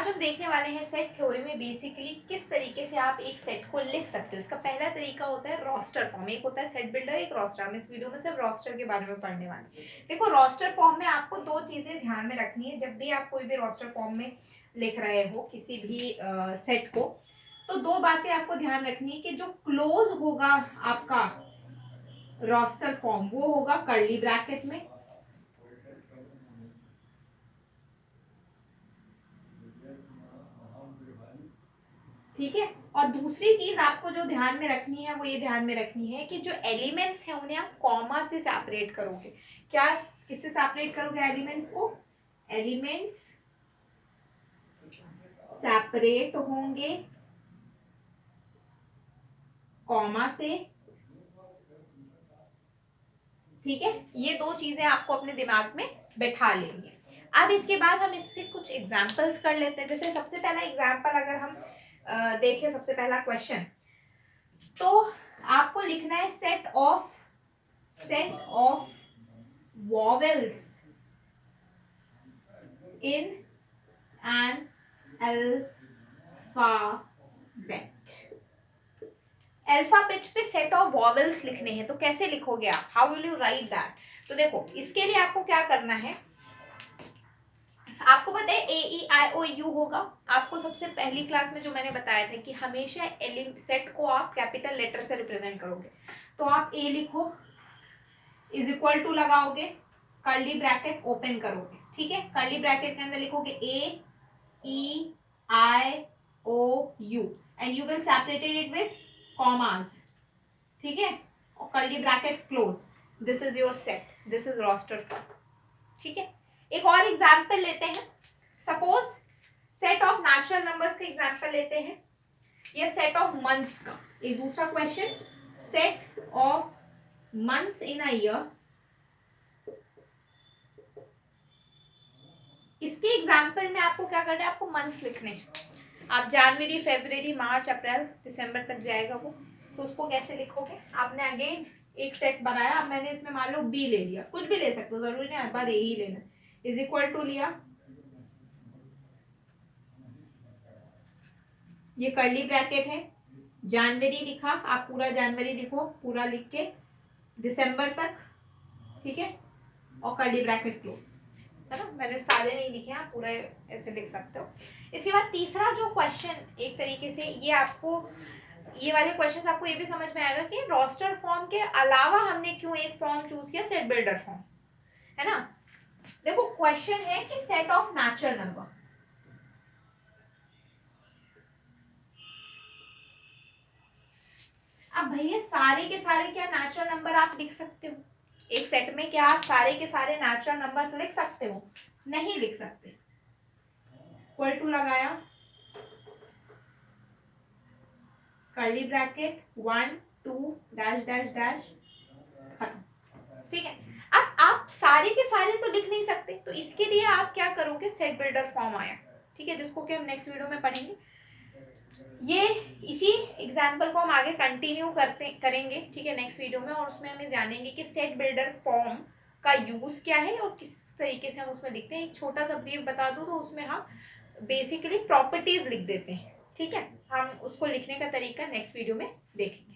आज हम देखने वाले हैं सेट थ्योरी में बेसिकली किस तरीके से आप एक सेट को लिख सकते हो। इसका पहला तरीका होता है रोस्टर फॉर्म, एक होता है सेट बिल्डर, एक रोस्टर। हम इस वीडियो में सिर्फ रोस्टर के बारे में पढ़ने वाले हैं। देखो, रोस्टर फॉर्म में आपको दो चीजें ध्यान में रखनी है जब भी आप कोई भी रोस्टर फॉर्म में लिख रहे हो किसी भी सेट को। तो दो बातें आपको ध्यान रखनी है कि जो क्लोज होगा आपका रोस्टर फॉर्म वो होगा कर्ली ब्रैकेट में, ठीक है। और दूसरी चीज आपको जो ध्यान में रखनी है वो ये ध्यान में रखनी है कि जो एलिमेंट्स हैं उन्हें आप कॉमा से सेपरेट करोगे। क्या किससे सेपरेट करोगे एलिमेंट्स को? एलिमेंट्स सेपरेट होंगे कॉमा से, ठीक है। ये दो चीजें आपको अपने दिमाग में बैठा लेनी है। अब इसके बाद हम इससे कुछ एग्जांपल्स कर लेते हैं। जैसे सबसे पहला एग्जांपल अगर हम देखें, सबसे पहला क्वेश्चन, तो आपको लिखना है set of vowels in an alphabet। Alphabet पे सेट ऑफ वॉवेल्स लिखने हैं, तो कैसे लिखोगे आप? How will you right that? तो देखो, इसके लिए आपको क्या करना है, आपको पता है ए ई आई ओ यू होगा। आपको सबसे पहली क्लास में जो मैंने बताया था कि हमेशा सेट को आप कैपिटल लेटर से रिप्रेजेंट करोगे। तो आप ए लिखो, इज इक्वल टू लगाओगे, कर्ली ब्रैकेट ओपन करोगे, ठीक है। कर्ली ब्रैकेट के अंदर लिखोगे A E I O U and you will separated it with commas, ठीक है। और curly bracket close. This is your set, this is roster form, ठीक है। एक और एग्जाम्पल लेते हैं। Suppose set of natural numbers का एग्जाम्पल लेते हैं, या सेट ऑफ मंथ्स का। एक दूसरा question, set of months in a year. इसके एग्जाम्पल में आपको क्या करना है, आपको मंथ्स लिखने हैं। आप जनवरी, फरवरी, मार्च, अप्रैल, दिसंबर तक जाएगा वो, तो उसको कैसे लिखोगे? आपने अगेन एक सेट बनाया। अब मैंने इसमें मान लो बी ले लिया, कुछ भी ले सकते हो, जरूरी नहीं हर बार ए ही लेना। इज इक्वल टू लिया, ये कर्ली ब्रैकेट है, जनवरी लिखा, आप पूरा जनवरी लिखो, पूरा लिख के दिसंबर तक, ठीक है, और कर्ली ब्रैकेट क्लोज, है ना। मैंने सारे नहीं लिखे, आप पूरा ऐसे लिख सकते हो। इसके बाद तीसरा जो क्वेश्चन, एक तरीके से ये आपको, ये वाले क्वेश्चन आपको ये भी समझ में आएगा कि रोस्टर फॉर्म के अलावा हमने क्यों एक फॉर्म चूज किया, सेट बिल्डर फॉर्म, है ना। देखो, क्वेश्चन है कि सेट ऑफ नेचुरल नंबर। अब भैया सारे के सारे क्या नेचुरल नंबर आप लिख सकते हो? एक सेट में क्या आप सारे के सारे नेचुरल नंबर्स लिख सकते हो? नहीं लिख सकते। इक्वल टू लगाया, curly bracket 1 2 dash dash dash, खत्म, ठीक है। अब आप सारे के सारे तो लिख नहीं सकते, तो इसके लिए आप क्या करोगे, सेट बिल्डर फॉर्म आया, ठीक है, जिसको कि हम नेक्स्ट वीडियो में पढ़ेंगे। ये इसी एग्जाम्पल को हम आगे कंटिन्यू करेंगे, ठीक है, नेक्स्ट वीडियो में। और उसमें हमें जानेंगे कि सेट बिल्डर फॉर्म का यूज क्या है और किस तरीके से हम उसमें लिखते हैं। एक छोटा सा ब्रीफ बता दूं तो उसमें हम बेसिकली प्रॉपर्टीज लिख देते हैं, ठीक है। हम उसको लिखने का तरीका नेक्स्ट वीडियो में देखेंगे।